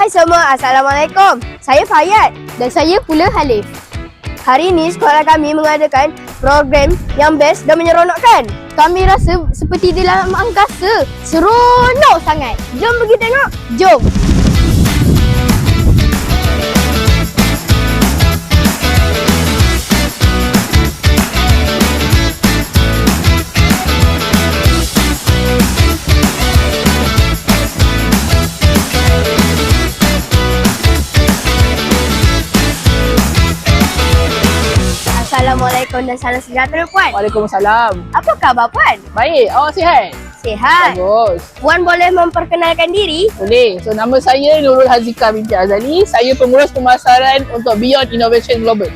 Hai semua, Assalamualaikum. Saya Fayad. Dan saya pula Halif. Hari ini sekolah kami mengadakan program yang best dan menyeronokkan. Kami rasa seperti di dalam angkasa. Seronok sangat. Jom pergi tengok. Jom. Assalamualaikum dan salam sejahtera Puan. Waalaikumsalam. Apa khabar Puan? Baik, awak sihat? Sihat. Bagus. Puan boleh memperkenalkan diri? Boleh. So, nama saya Nurul Hazika binti Azali. Saya pengurus pemasaran untuk Beyond Innovation Global.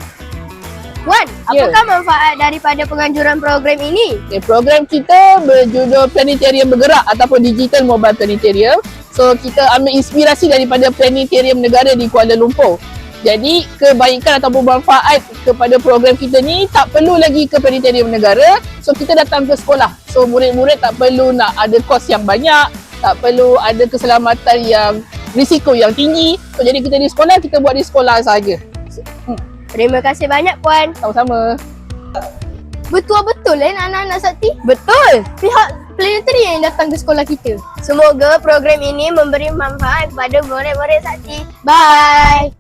Puan, apakah manfaat daripada penganjuran program ini? Okay, program kita berjudul Planetarium Bergerak ataupun Digital Mobile Planetarium. So, kita ambil inspirasi daripada Planetarium Negara di Kuala Lumpur. Jadi kebaikan ataupun manfaat kepada program kita ni tak perlu lagi ke Planetarium Negara. So kita datang ke sekolah. So murid-murid tak perlu nak ada kos yang banyak, tak perlu ada keselamatan yang risiko yang tinggi. So jadi kita di sekolah, kita buat di sekolah sahaja. Terima kasih banyak Puan. Sama-sama. Betul-betul anak-anak sakti. Betul. Pihak planetarium yang datang ke sekolah kita. Semoga program ini memberi manfaat kepada murid-murid sakti. Bye.